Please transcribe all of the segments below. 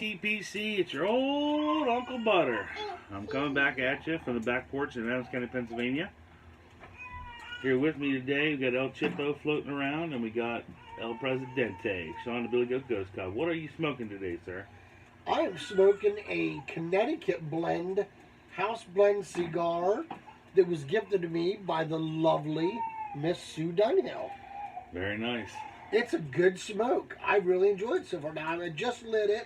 YTPC, it's your old Uncle Butter. I'm coming back at you from the back porch in Adams County, Pennsylvania. Here with me today, we got El Chipo floating around, and we got El Presidente, Sean the Billy Goat Ghost Cob. What are you smoking today, sir? I am smoking a Connecticut blend, house blend cigar that was gifted to me by the lovely Miss Sue Dunhill. Very nice. It's a good smoke. I really enjoyed it so far. Now, I just lit it.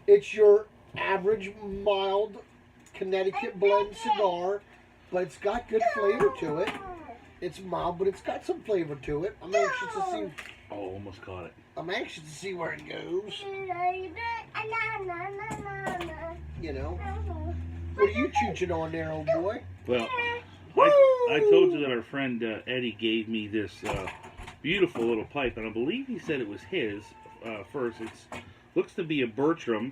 It's your average mild Connecticut blend cigar, but it's got good flavor to it. It's mild, but it's got some flavor to it. I'm anxious to see. Oh, almost caught it. I'm anxious to see where it goes. You know. What are you chooching on there, old boy? Well, I told you that our friend Eddie gave me this beautiful little pipe, and I believe he said it was his first. It looks to be a Bertram,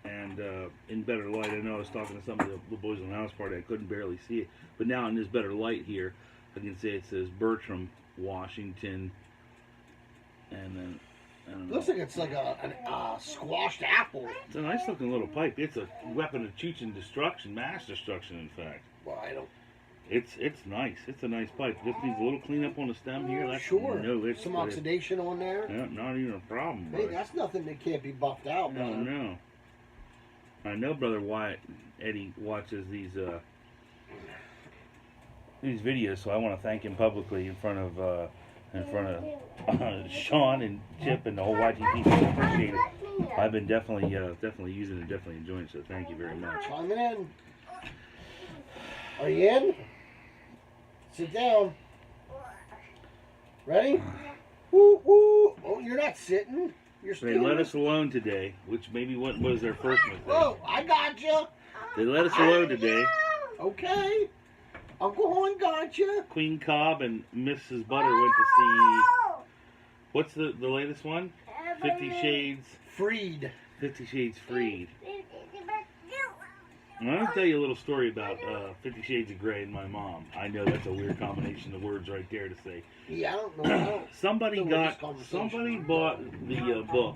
and in better light, I know I was talking to some of the boys on the house party, I couldn't barely see it, but now in this better light here, I can say it says Bertram, Washington, and then, I don't know. Looks like it's like a squashed apple. It's a nice looking little pipe. It's a weapon of chooch and destruction, mass destruction, in fact. Well, I don't. It's nice. It's a nice pipe. Just needs a little cleanup on the stem here. That's, Sure. No, it's some oxidation on there. Yeah, not even a problem. Hey, that's nothing that can't be buffed out, No, brother. no. I know, Brother Wyatt, Eddie watches these videos, so I want to thank him publicly in front of Sean and Chip and the whole YTP. I appreciate it. I've been definitely using it, definitely enjoying it. So thank you very much. Chiming in. Are you in? Sit down. Ready? Woo woo. Oh, you're not sitting. You're They standing. let us alone today, which maybe was their first mistake. Whoa, I got you. They let us alone today. Okay. Uncle Horn got you. Queen Cobb and Mrs. Butter went to see. What's the latest one? 50 Shades. Freed. 50 Shades Freed. And I'm going to tell you a little story about 50 Shades of Grey and my mom. I know that's a weird combination of words right there to say. Yeah, I don't know. Somebody bought the book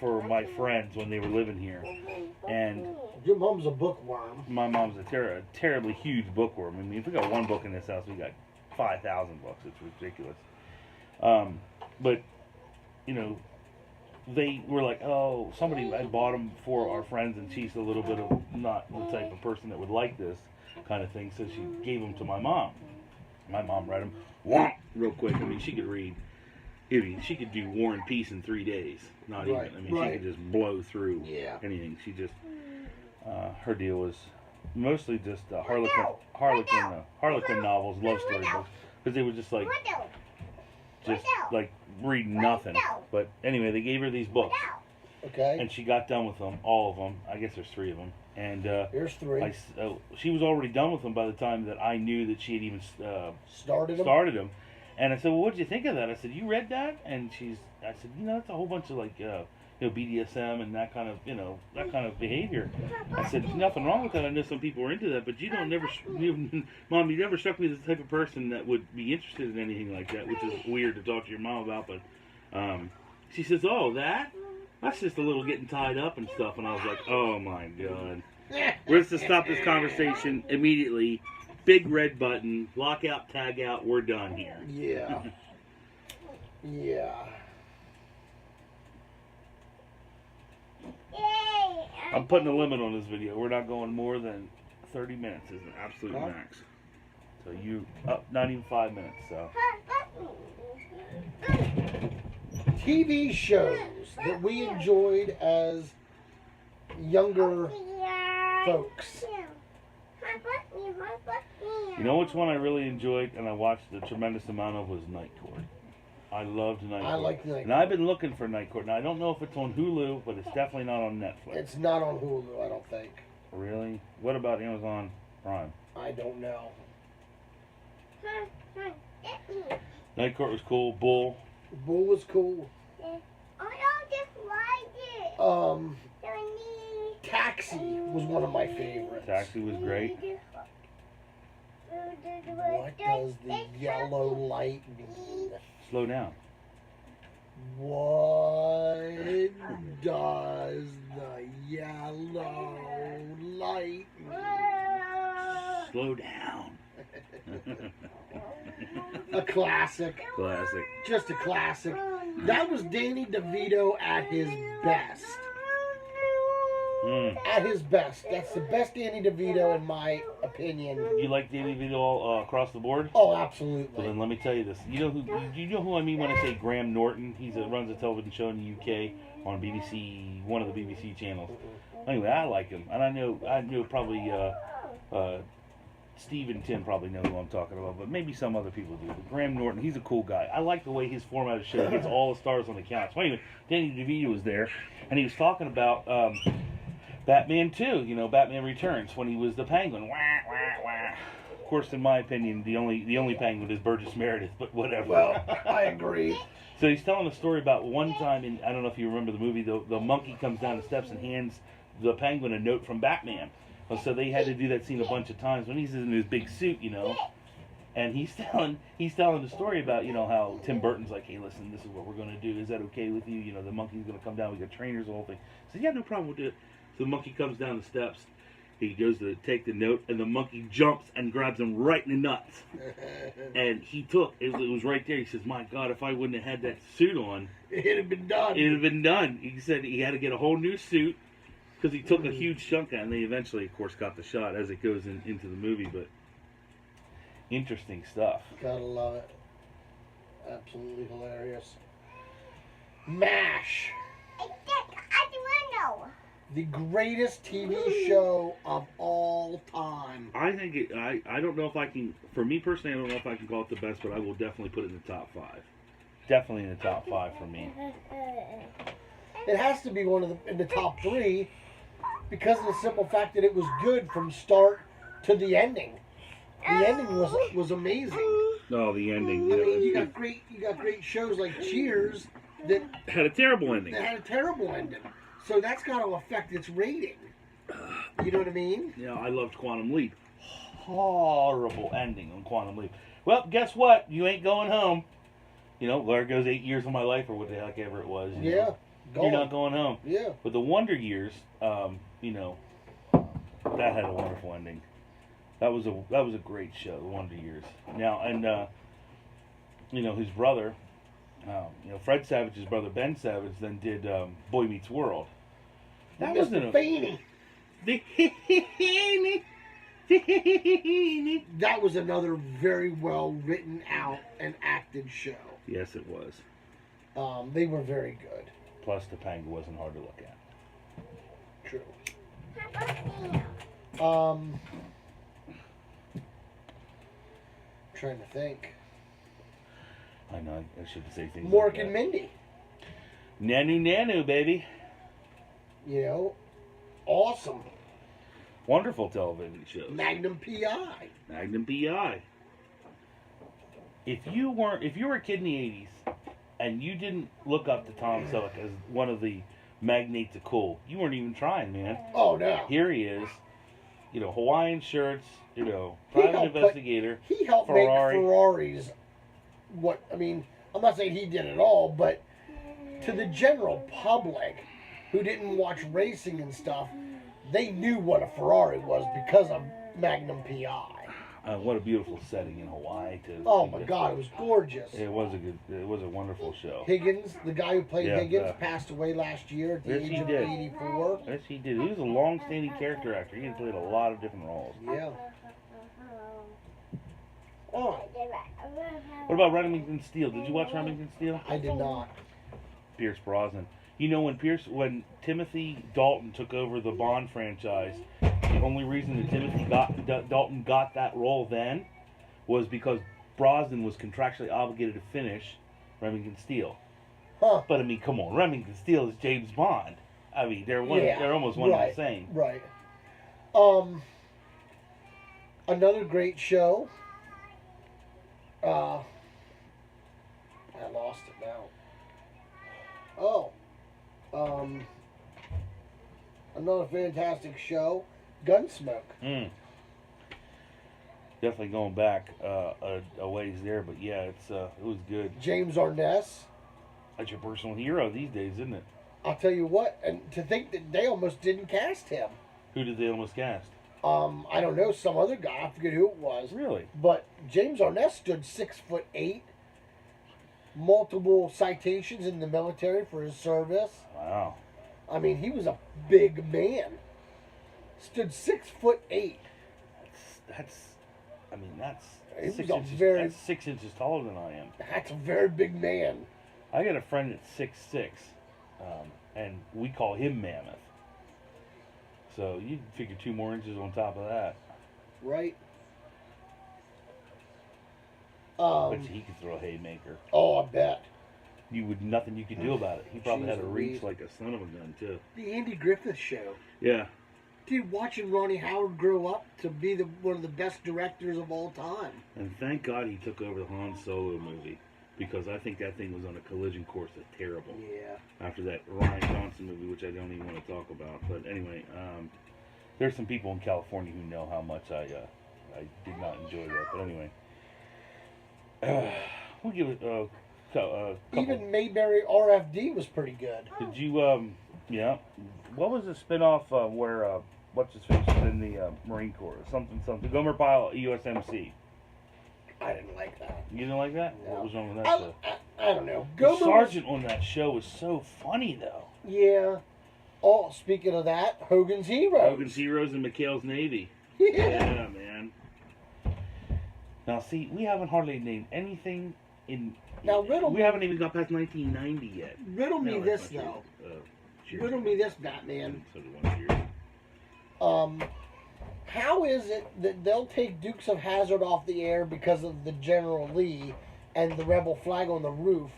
for my friends when they were living here. And Your mom's a bookworm. my mom's a terribly huge bookworm. I mean, if we got one book in this house, we got 5,000 books. It's ridiculous. But, you know, they were like, oh, somebody had bought them for our friends, and she's a little bit of not the type of person that would like this kind of thing, so she gave them to my mom. My mom read them real quick. I mean, she could read. I mean, she could do War and Peace in 3 days. Not even. I mean, she could just blow through anything. She just, her deal was mostly just Harlequin novels, love story books, because they were just like reading nothing. But anyway, they gave her these books. Okay. And she got done with them, all of them. I guess there's 3 of them. And here's 3. She was already done with them by the time that I knew that she had even started them. And I said, well, what did you think of that? I said, you read that? And I said, you know, it's a whole bunch of like, BDSM and that kind of behavior. I said, there's nothing wrong with that. I know some people are into that, but Mom, you never struck me as the type of person that would be interested in anything like that, which is weird to talk to your mom about. But she says, oh, that's just a little getting tied up and stuff. And I was like, oh my God. We're just to stop this conversation immediately. Big red button, lockout, tag out, we're done here. Yeah. Yeah. I'm putting a limit on this video. We're not going more than 30 minutes is an absolute max. So not even 5 minutes, so. TV shows that we enjoyed as younger folks. You know which one I really enjoyed and I watched a tremendous amount of was Night Court. I loved Night Court. I like Night Court. And I've been looking for Night Court. Now, I don't know if it's on Hulu, but it's definitely not on Netflix. It's not on Hulu, I don't think. Really? What about Amazon Prime? I don't know. Night Court was cool. Bull was cool. Taxi was one of my favorites. Taxi was great. What does the yellow light mean? Slow down. What does the yellow light mean? Slow down. A classic. Classic. Just a classic. That was Danny DeVito at his best. At his best. That's the best Danny DeVito in my opinion. You like Danny DeVito all across the board? Oh, Well, absolutely. then let me tell you this. You know who I mean when I say Graham Norton? He runs a television show in the UK on BBC, one of the BBC channels. Anyway, I like him, and I know probably Steve and Tim probably know who I'm talking about, but maybe some other people do. But Graham Norton, he's a cool guy. I like the way his format of show he gets all the stars on the couch. Well, anyway, Danny DeVito was there, and he was talking about Batman 2, Batman Returns, when he was the Penguin. Wah, wah, wah. Of course, in my opinion, the only Penguin is Burgess Meredith, but whatever. Well, I agree. So he's telling a story about one time, and I don't know if you remember the movie, the monkey comes down the steps and hands the Penguin a note from Batman. Well, so they had to do that scene a bunch of times when he's in his big suit, and he's telling the story about, how Tim Burton's like, hey, listen, this is what we're going to do. Is that okay with you? The monkey's going to come down. We got trainers, the whole thing. So yeah, no problem with it. So the monkey comes down the steps. He goes to take the note, and the monkey jumps and grabs him right in the nuts. And it was right there. He says, my God, if I wouldn't have had that suit on, It'd have been done. it would have been done. He said he had to get a whole new suit because he took a huge chunk out, and they eventually, of course, got the shot as it goes into the movie. But interesting stuff. Gotta love it. Absolutely hilarious. MASH. The greatest TV show of all time. I think I don't know if I can, for me personally, I don't know if I can call it the best, but I will definitely put it in the top 5. Definitely in the top 5 for me. It has to be in the top 3 because of the simple fact that it was good from start to the ending. The ending was amazing. Oh, the ending. I mean, you got great shows like Cheers that had a terrible ending. So that's got to affect its rating. You know what I mean? Yeah, I loved Quantum Leap. Horrible ending on Quantum Leap. Well, guess what? You ain't going home. There goes 8 years of my life, or what the heck ever it was. Yeah. You're not going home. Yeah. But the Wonder Years, that had a wonderful ending. That was a great show, the Wonder Years. Now, and his brother, Fred Savage's brother Ben Savage, then did Boy Meets World. That Mr. Feeney. That was another very well written out and acted show. Yes, it was. They were very good. Plus, Topanga wasn't hard to look at. True. Trying to think. I know, I should say things Mork like that. and Mindy. Nanu, baby. Awesome. Wonderful television shows. Magnum P.I. If you were a kid in the 80s and you didn't look up to Tom Selleck as one of the magnates of cool, you weren't even trying, man. Oh, no. Here he is, Hawaiian shirts, private investigator. He helped make Ferraris. I'm not saying he did it all, but to the general public who didn't watch racing and stuff, they knew what a Ferrari was because of Magnum P.I. What a beautiful setting in Hawaii too. Oh my God, it was gorgeous. It was a wonderful show. Higgins, the guy who played Higgins, passed away last year at the age of 84. Yes, he did. He was a long-standing character actor. He had played a lot of different roles. Yeah. Oh, What about Remington Steele? Did you watch Remington Steele? I did not. Pierce Brosnan. When Timothy Dalton took over the Bond franchise, the only reason that Dalton got that role then was because Brosnan was contractually obligated to finish Remington Steele. Huh. But come on, Remington Steele is James Bond. They're almost one and the same. Right. Another great show. I lost it now. Oh. Another fantastic show, Gunsmoke. Definitely going back a ways there, but yeah, it was good. James Arness. That's your personal hero these days, isn't it? I'll tell you what, and to think that they almost didn't cast him. Who did they almost cast? I don't know, some other guy. I forget who it was. Really? But James Arness stood 6'8", multiple citations in the military for his service. Wow. I mean, he was a big man. Stood 6'8". I mean, that's He was 6 a inches. very- That's 6 inches taller than I am. That's a very big man. I got a friend that's 6'6", and we call him Mammoth. So you can figure 2 more inches on top of that. Right? But he could throw a haymaker. Oh, I bet. Nothing you could do about it. He probably had a Jeez reach Louise. like a son of a gun too. The Andy Griffith Show. Yeah. Dude, watching Ronnie Howard grow up to be one of the best directors of all time. And thank God he took over the Han Solo movie, because I think that thing was on a collision course of terrible. Yeah. After that Ryan Johnson movie, which I don't even want to talk about. But anyway, there's some people in California who know how much I did not enjoy that. But anyway, we'll give it a couple. Even Mayberry RFD was pretty good. Did you, yeah, what was the spinoff where, what's his face was in the Marine Corps? Something. Gomer Pyle, USMC. I didn't like that. You didn't like that? No. What was wrong with that show? I don't know. The Gomer sergeant on that show was so funny, though. Yeah. Oh, speaking of that, Hogan's Heroes. Hogan's Heroes and McHale's Navy. Yeah. Yeah, man. Now, see, we haven't hardly named anything in... Now, riddle we me- haven't even got past 1990 yet. Riddle me No, this, that's not though. true. Cheers. Riddle me this, Batman. So did one cheers. How is it that they'll take Dukes of Hazzard off the air because of the General Lee and the rebel flag on the roof,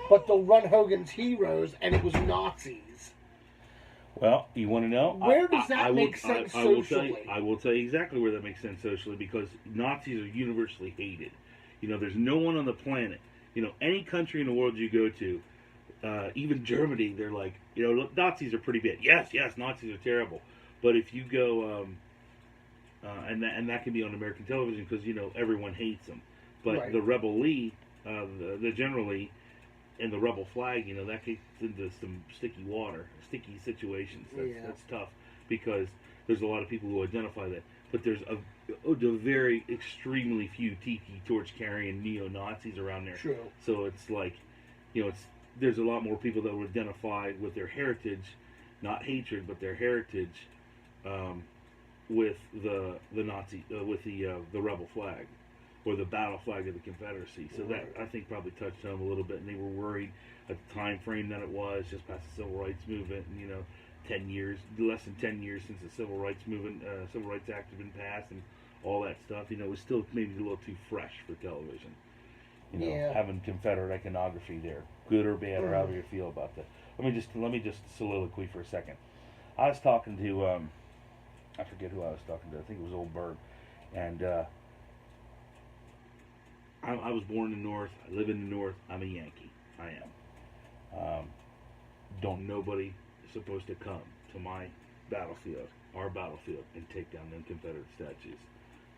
but they'll run Hogan's Heroes and it was Nazis? Well, you want to know? Where does that make sense socially? I will tell you exactly where that makes sense socially, because Nazis are universally hated. You know, there's no one on the planet, you know, any country in the world you go to, even Germany, they're like, you know, look, Nazis are pretty bad. Yes, Nazis are terrible. But if you go, and that can be on American television because, you know, everyone hates them. But Right. the Rebel Lee, the General Lee, and the Rebel flag, you know, that gets into some sticky situations. That's tough, because there's a lot of people who identify that. But there's a very extremely few tiki torch carrying neo-Nazis around there. True. So it's like, you know, there's a lot more people that would identify with their heritage, not hatred, but their heritage, with the Nazi, with the rebel flag, or the battle flag of the Confederacy. So that, I think, probably touched home a little bit, and they were worried at the time frame that it was just past the Civil Rights Movement, and, you know, 10 years, less than 10 years since the Civil Rights Movement, Civil Rights Act had been passed, and all that stuff. You know, it was still maybe a little too fresh for television. You know, having Confederate iconography there, good or bad, or however you feel about that. Let me just soliloquy for a second. I was talking to, I forget who I was talking to. I think it was Old Bird, and I was born in the North. I live in the North. I'm a Yankee. I am. Don't nobody supposed to come to my battlefield, our battlefield, and take down them Confederate statues.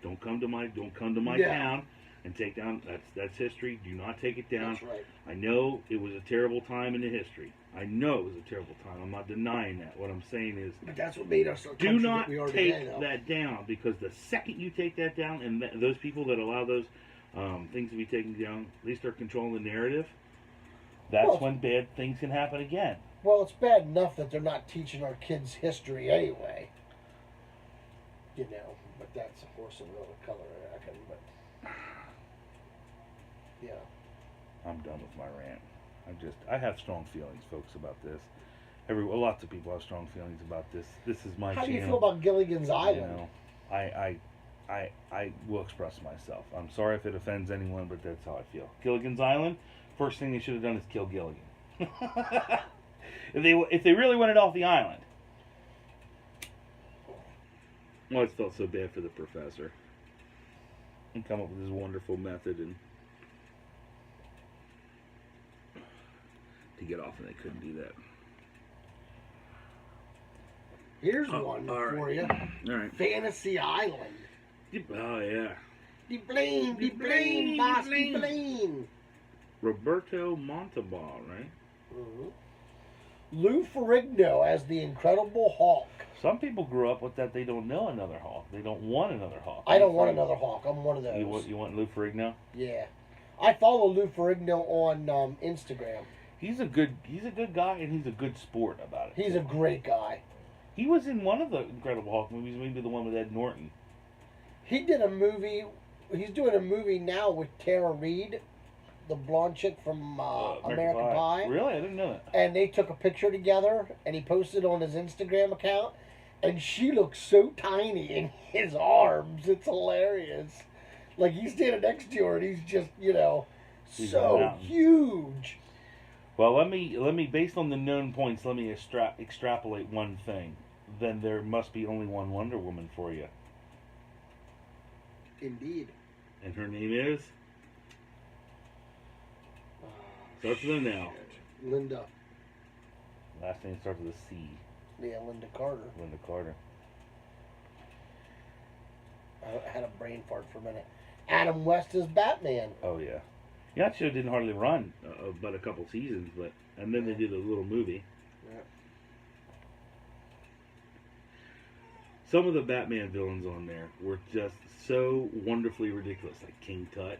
Don't come to my town and take down. That's history. Do not take it down. That's right. I know it was a terrible time in the history. I know it was a terrible time. I'm not denying that. What I'm saying is, But that's what made us our do country not that we are take today, though. that down, because the second you take that down, and those people that allow those things to be taken down, at least they're controlling the narrative. That's when bad things can happen again. Well, it's bad enough that they're not teaching our kids history anyway. You know, but that's a horse of another color, I reckon. But yeah, I'm done with my rant. I have strong feelings, folks, about this. Lots of people have strong feelings about this. This is my channel. How do you feel about Gilligan's Island? You know, I will express myself. I'm sorry if it offends anyone, but that's how I feel. Gilligan's Island, first thing they should have done is kill Gilligan. If they really wanted off the island. Well, I felt so bad for the professor. And come up with this wonderful method and to get off, and they couldn't do that. Here's one for you. All right. Fantasy Island. Oh, yeah. De blame, boss, de blame. Roberto Montalban, right? Mm-hmm. Lou Ferrigno as the Incredible Hulk. Some people grew up with that. They don't know another Hulk. They don't want another Hulk. I don't want another Hulk. I'm one of those. You want Lou Ferrigno? Yeah. I follow Lou Ferrigno on Instagram. He's a good guy, and he's a good sport about it. He's a great guy. He was in one of the Incredible Hulk movies, maybe the one with Ed Norton. He did a movie. He's doing a movie now with Tara Reid, the blonde chick from American Pie. Really? I didn't know that. And they took a picture together, and he posted on his Instagram account. And she looks so tiny in his arms. It's hilarious. Like, he's standing next to her, and he's just, He's so huge. Well, let me, based on the known points, let me extrapolate one thing. Then there must be only one Wonder Woman for you. Indeed. And her name is? Starts with a now. Linda. Last name starts with a C. Yeah, Linda Carter. Linda Carter. I had a brain fart for a minute. Adam West is Batman. Oh, yeah. Yeah, that show didn't hardly run but a couple seasons, and then they did a little movie. Yeah. Some of the Batman villains on there were just so wonderfully ridiculous, like King Tut.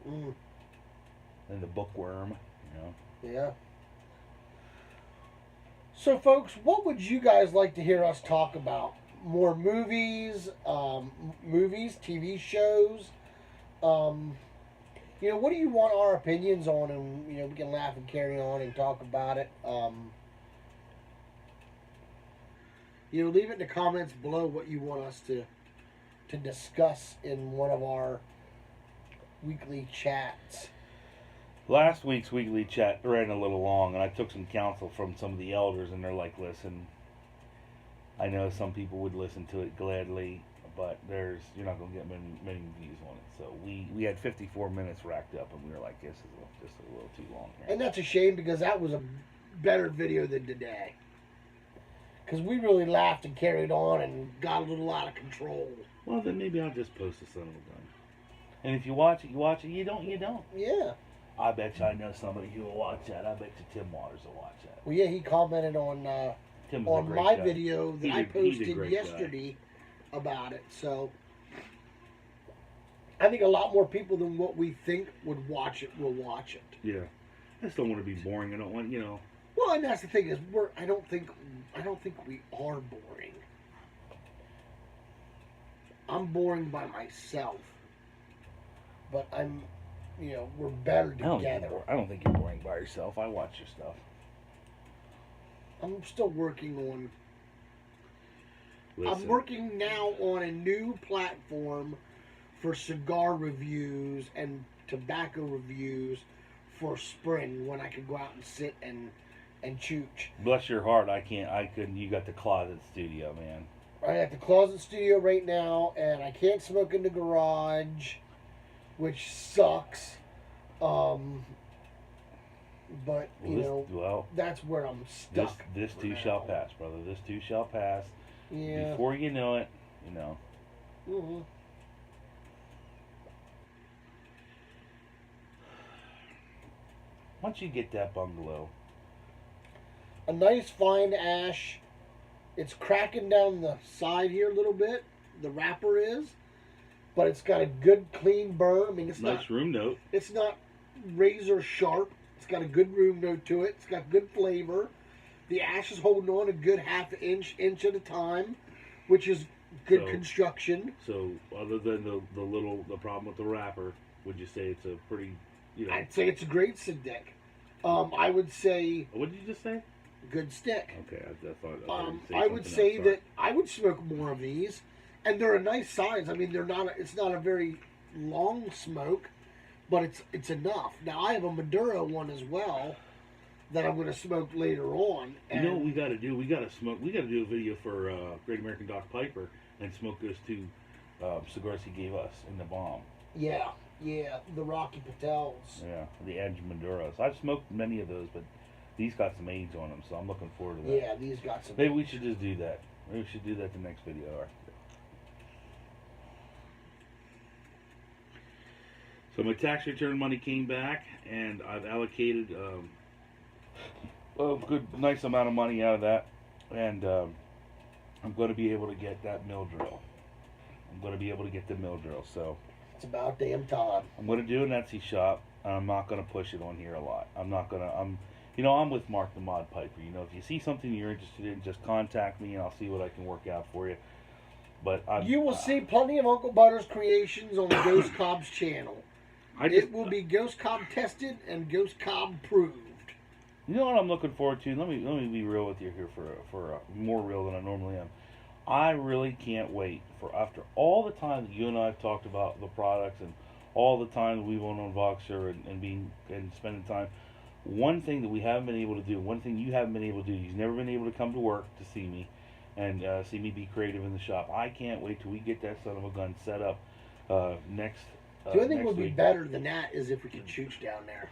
Mm. And the Bookworm, Yeah. So, folks, what would you guys like to hear us talk about? More movies, TV shows. What do you want our opinions on? And we can laugh and carry on and talk about it. Leave it in the comments below what you want us to discuss in one of our weekly chats. Last week's weekly chat ran a little long, and I took some counsel from some of the elders, and they're like, listen, I know some people would listen to it gladly, but you're not going to get many views on it. So we had 54 minutes racked up, and we were like, this is just a little too long here. And that's a shame, because that was a better video than today. Because we really laughed and carried on and got a little out of control. Well, then maybe I'll just post the son of a gun. And if you watch it, you watch it. You don't. Yeah. I bet you I know somebody who will watch that. I bet you Tim Waters will watch that. Well, yeah, he commented on my video that I posted yesterday about it. So I think a lot more people than what we think would watch it will watch it. Yeah, I just don't want to be boring. I don't want Well, and that's the thing is, I don't think we are boring. I'm boring by myself, but we're better together. I don't think you're boring by yourself. I watch your stuff. I'm still working on. Listen. I'm working now on a new platform for cigar reviews and tobacco reviews for spring, when I could go out and sit and chooch. Bless your heart, I couldn't. You got the closet studio, man. I'm at the closet studio right now, and I can't smoke in the garage, which sucks. But that's where I'm stuck. This too shall pass, brother. This too shall pass. Yeah. Before you know it, Mm-hmm. Once you get that bungalow, a nice fine ash. It's cracking down the side here a little bit. The wrapper is, but it's got a good clean burn. I mean, it's nice room note. It's not razor sharp. It's got a good room note to it. It's got good flavor. The ash is holding on a good half inch at a time, which is good construction. So, other than the problem with the wrapper, would you say it's a pretty, I'd say it's a great stick. I would say. What did you just say? Good stick. Okay, I thought. I would say that I would smoke more of these, and they're a nice size. I mean, it's not a very long smoke, but it's enough. Now I have a Maduro one as well that I'm going to smoke later on. And what we got to do? We got to smoke. We got to do a video for Great American Doc Piper and smoke those two cigars he gave us in the bomb. Yeah, the Rocky Patels. Yeah, the Edge Maduros. I've smoked many of those, but these got some age on them, so I'm looking forward to that. Yeah, these got some. Maybe we should just do that. Maybe we should do that the next video. So my tax return money came back, and I've allocated a good, nice amount of money out of that, and I'm going to be able to get that mill drill. I'm going to be able to get the mill drill. So It's about damn time. I'm going to do an Etsy shop. And I'm not going to push it on here a lot. I'm with Mark the Mod Piper. If you see something you're interested in, just contact me and I'll see what I can work out for you. But you will see plenty of Uncle Butter's creations on the Ghost Cob's channel. It will be Ghost Cob tested and Ghost Cob proved. You know what I'm looking forward to? Let me be real with you here for more real than I normally am. I really can't wait for, after all the time that you and I have talked about the products and all the time that we've went on Voxer and spending time. One thing that we haven't been able to do, one thing you haven't been able to do, you've never been able to come to work to see me and see me be creative in the shop. I can't wait till we get that son of a gun set up next. The only thing would be better than that is if we could chooch down there.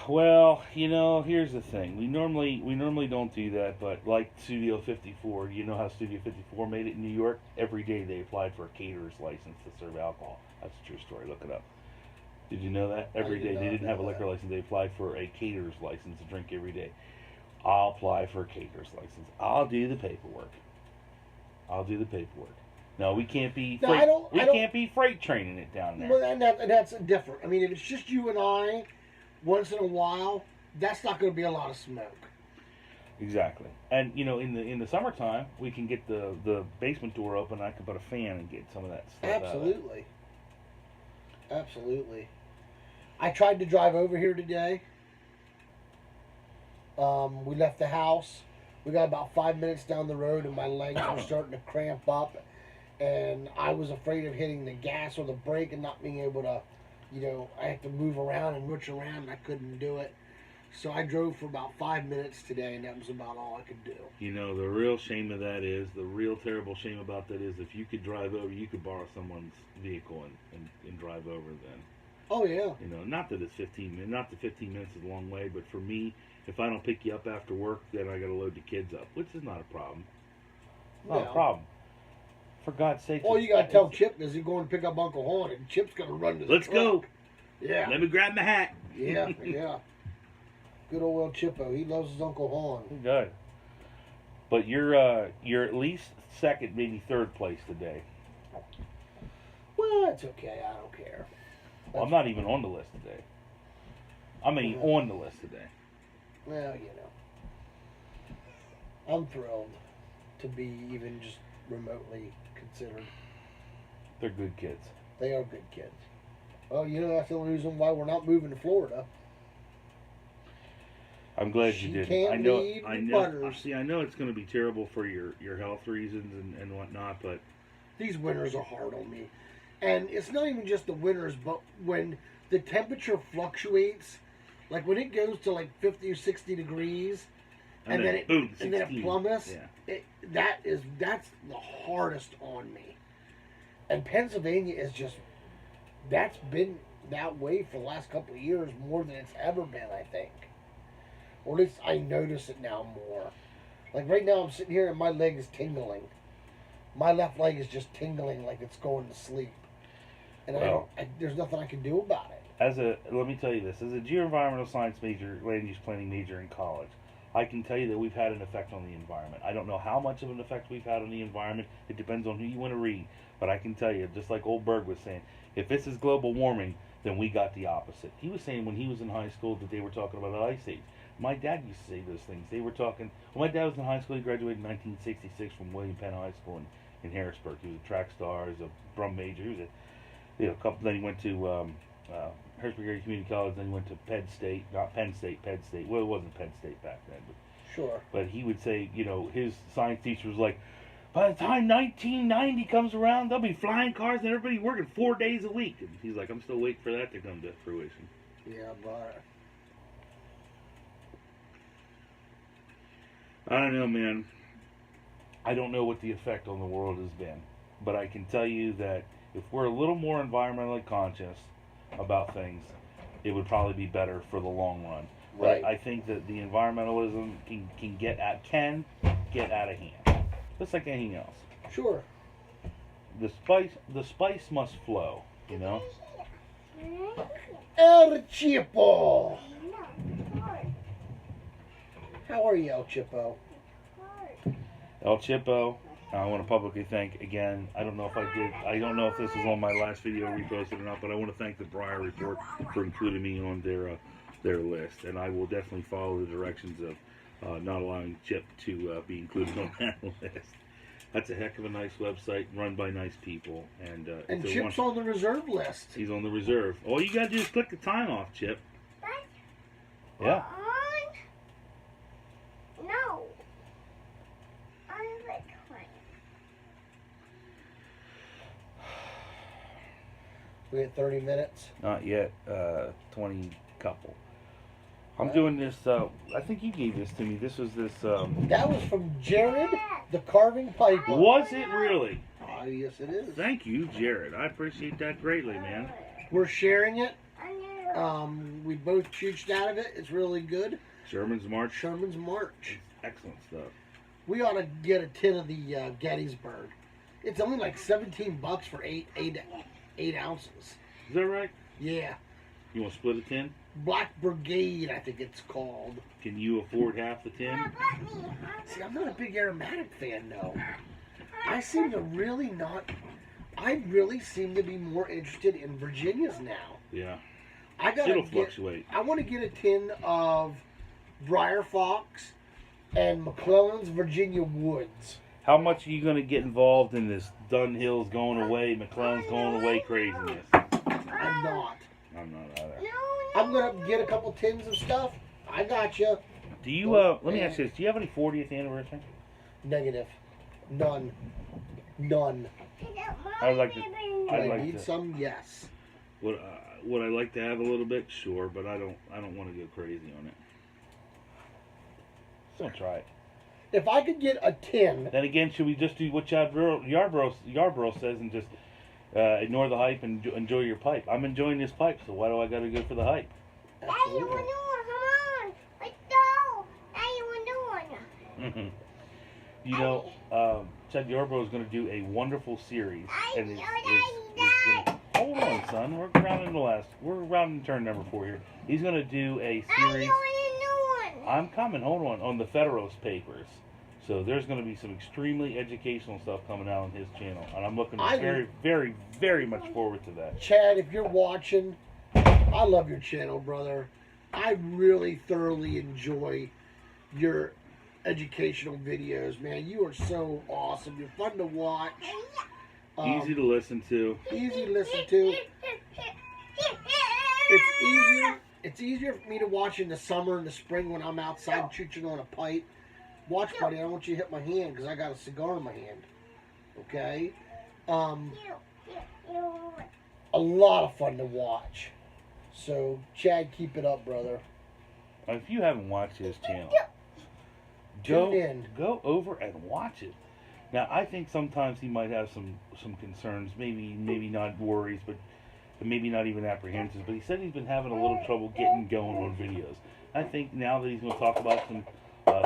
Well, here's the thing. We normally don't do that, but like Studio 54, you know how Studio 54 made it in New York? Every day they applied for a caterer's license to serve alcohol. That's a true story. Look it up. Did you know that? Every day they didn't have a liquor license. They applied for a caterer's license to drink every day. I'll apply for a caterer's license. I'll do the paperwork. No, we can't be can't be freight training it down there. Well, and that's different. I mean, if it's just you and I, once in a while, that's not going to be a lot of smoke. Exactly. And in the summertime, we can get the basement door open. I can put a fan and get some of that stuff Absolutely. Absolutely. I tried to drive over here today. We left the house. We got about 5 minutes down the road, and my legs were starting to cramp up. And I was afraid of hitting the gas or the brake and not being able to, I had to move around and mooch around, and I couldn't do it. So I drove for about 5 minutes today, and that was about all I could do. The real shame of that is, the real terrible shame about that is, if you could drive over, you could borrow someone's vehicle and drive over then. Oh, yeah. Not that it's 15 minutes, not that 15 minutes is a long way, but for me, if I don't pick you up after work, then I got to load the kids up, which is not a problem. Not a problem. For God's sake. All you got to tell Chip is he's going to pick up Uncle Horn, and Chip's going to run to the Let's truck. Go. Yeah. Let me grab my hat. Yeah, yeah. Good old Chippo. He loves his Uncle Horn. Good. But you're at least second, maybe third place today. Well, that's okay. I don't care. Well, I'm not even on the list today. I mean, on the list today. Well, I'm thrilled to be even just remotely considered. They're good kids. They are good kids. Well, that's the only reason why we're not moving to Florida. I'm glad you did. Can't I know. Butters. See, I know it's going to be terrible for your health reasons and whatnot, but these winters are hard on me. And it's not even just the winters, but when the temperature fluctuates, like when it goes to like 50 or 60 degrees, and then it plummets, that's the hardest on me. And Pennsylvania is that's been that way for the last couple of years more than it's ever been, I think. Or at least I notice it now more. Like right now I'm sitting here and my leg is tingling. My left leg is just tingling like it's going to sleep. And there's nothing I can do about it. Let me tell you this, as a geoenvironmental science major, land use planning major in college, I can tell you that we've had an effect on the environment. I don't know how much of an effect we've had on the environment. It depends on who you want to read. But I can tell you, just like old Berg was saying, if this is global warming, then we got the opposite. He was saying when he was in high school that they were talking about an ice age. My dad used to say those things. They were talking, my dad was in high school. He graduated in 1966 from William Penn High School in Harrisburg. He was a track star, he was a drum major. He was then he went to Harrisburg Area Community College, then he went to Penn State. Well, it wasn't Penn State back then, but sure. But he would say, his science teacher was like, by the time 1990 comes around, there'll be flying cars and everybody working 4 days a week. And he's like, I'm still waiting for that to come to fruition. Yeah, but I don't know, man. I don't know what the effect on the world has been. But I can tell you that if we're a little more environmentally conscious about things, it would probably be better for the long run. Right. But I think that the environmentalism can get out of hand. Just like anything else. Sure. The spice must flow, El Chipo. How are you, El Chipo? El Chipo, I want to publicly thank again. I don't know if this was on my last video reposted or not, but I want to thank the Breyer Report for including me on their list, and I will definitely follow the directions of not allowing Chip to be included on that list. That's a heck of a nice website run by nice people, and Chip's on the reserve list. He's on the reserve. All you gotta do is click the time off, Chip. Yeah. No. I like time. We had 30 minutes. Not yet. 20 couple. I'm doing this. I think you gave this to me. This was this. That was from Jared, the carving piper. Was it really? Yes, it is. Thank you, Jared. I appreciate that greatly, man. We're sharing it. We both chooched out of it. It's really good. Sherman's March. Sherman's March. Excellent stuff. We ought to get a tin of the Gettysburg. It's only like $17 for eight ounces. Is that right? Yeah. You want to split a tin? Black Brigade, I think it's called. Can you afford half the tin? See, I'm not a big aromatic fan, though. I seem to really not. I really seem to be more interested in Virginias now. Yeah. It'll fluctuate. I want to get a tin of Briar Fox and McClellan's Virginia Woods. How much are you going to get involved in this Dunhill's going away, McClellan's going away craziness? I'm not. I'm not either. I'm going to get a couple tins of stuff. I got you. Do you, let me ask you this. Do you have any 40th anniversary? Negative. None. I'd like to. Do I need some? Yes. Would I like to have a little bit? Sure, but I don't want to go crazy on it. Just try it. If I could get a tin. Then again, should we just do what Yarbrough says and just ignore the hype and enjoy your pipe? I'm enjoying this pipe, so why do I got to go for the hype? Absolutely. Come on. Let's go. What you doing? You know, Chad Yarbrough is going to do a wonderful series, and it's gonna, hold on, son. We're rounding turn number 4 here. He's going to do a series. I'm coming. Hold on the Federalist Papers. So there's going to be some extremely educational stuff coming out on his channel, and I'm looking very, very, very much forward to that. Chad, if you're watching, I love your channel, brother. I really thoroughly enjoy your educational videos, man. You are so awesome. You're fun to watch. Easy to listen to. Easy to listen to. It's easier for me to watch in the summer and the spring when I'm outside chooching on a pipe. Watch, buddy, I don't want you to hit my hand because I got a cigar in my hand. Okay? A lot of fun to watch. So, Chad, keep it up, brother. If you haven't watched his channel, go over and watch it. Now, I think sometimes he might have some concerns, maybe not worries, but maybe not even apprehensions. But he said he's been having a little trouble getting going on videos. I think now that he's going to talk about some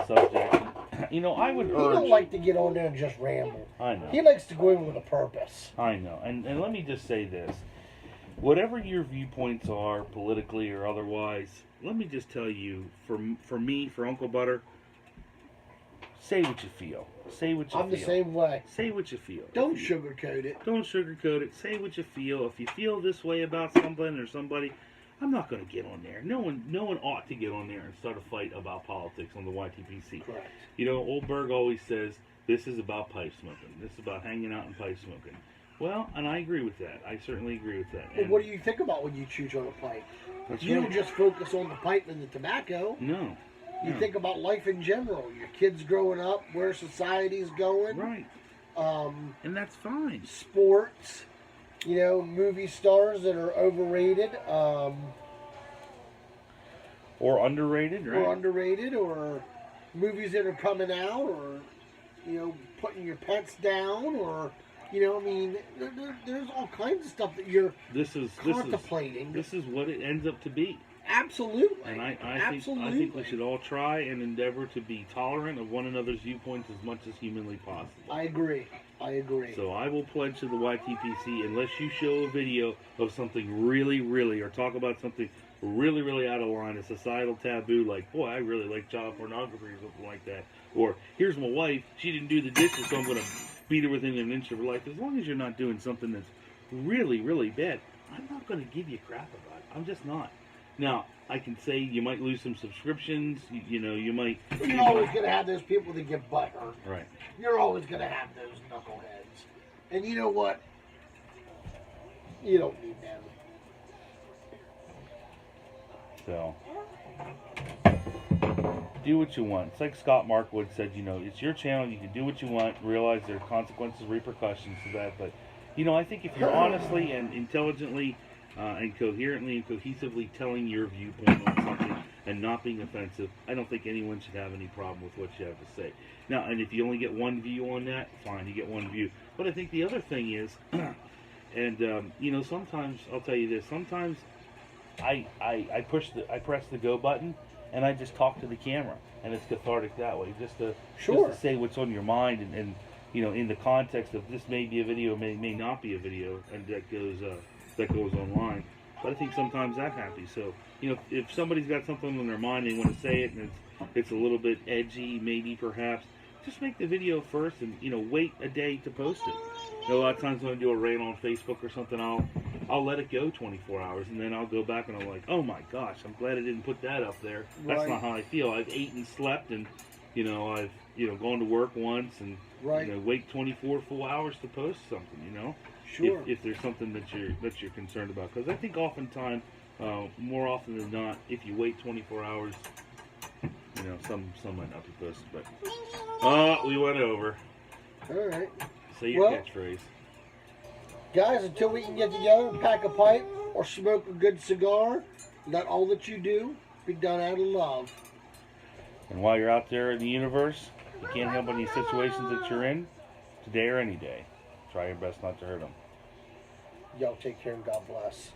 subjects, I would urge. He don't like to get on there and just ramble. I know. He likes to go in with a purpose. I know. And let me just say this. Whatever your viewpoints are, politically or otherwise, let me just tell you, for me, for Uncle Butter, say what you feel. Say what you feel. I'm the same way. Say what you feel. Don't sugarcoat it. Don't sugarcoat it. Say what you feel. If you feel this way about something or somebody, I'm not going to get on there. No one ought to get on there and start a fight about politics on the YTPC. Correct. Old Berg always says, this is about pipe smoking. This is about hanging out and pipe smoking. Well, and I agree with that. I certainly agree with that. Well, what do you think about when you chooch on a pipe? That's You right. don't just focus on the pipe and the tobacco. No. You think about life in general. Your kids growing up, where society's going. Right. And that's fine. Sports. Movie stars that are overrated. Or underrated, right? Or underrated, or movies that are coming out, or, putting your pets down, or, there's all kinds of stuff that you're contemplating. This is what it ends up to be. Absolutely. And I think we should all try and endeavor to be tolerant of one another's viewpoints as much as humanly possible. I agree. So I will pledge to the YTPC, unless you show a video of something really, really, or talk about something really, really out of line, a societal taboo, like, boy, I really like child pornography or something like that. Or, here's my wife, she didn't do the dishes, so I'm going to beat her within an inch of her life. As long as you're not doing something that's really, really bad, I'm not going to give you crap about it. I'm just not. Now, I can say you might lose some subscriptions, you know, you might... You're always going to have those people that get butthurt. Right. You're always going to have those knuckleheads. And you know what? You don't need them. So, do what you want. It's like Scott Markwood said, you know, it's your channel, you can do what you want, realize there are consequences, repercussions to that, but, you know, I think if you're honestly and intelligently and coherently and cohesively telling your viewpoint on something and not being offensive, I don't think anyone should have any problem with what you have to say. Now, and if you only get one view on that, fine, you get one view. But I think the other thing is, and, you know, sometimes, I'll tell you this, sometimes I press the go button and I just talk to the camera, and it's cathartic that way, just to say what's on your mind, and you know, in the context of this may be a video, may not be a video, and that goes online. But I think sometimes that happens. So, you know, if somebody's got something on their mind, they want to say it, and it's a little bit edgy, maybe perhaps, just make the video first, and you know, wait a day to post it. You know, a lot of times when I do a rant on Facebook or something, I'll let it go 24 hours, and then I'll go back and I'm like, oh my gosh, I'm glad I didn't put that up there. That's not how I feel. I've eaten, slept, and you know, I've gone to work once, and you know, wait 24 full hours to post something. You know, if there's something that you're concerned about, because I think oftentimes, more often than not, if you wait 24 hours, you know, some might not be posted. But we went over. All right. Say your catchphrase. Guys, until we can get together and pack a pipe or smoke a good cigar, let all that you do be done out of love. And while you're out there in the universe, you can't help any situations that you're in, today or any day. Try your best not to hurt them. Y'all take care and God bless.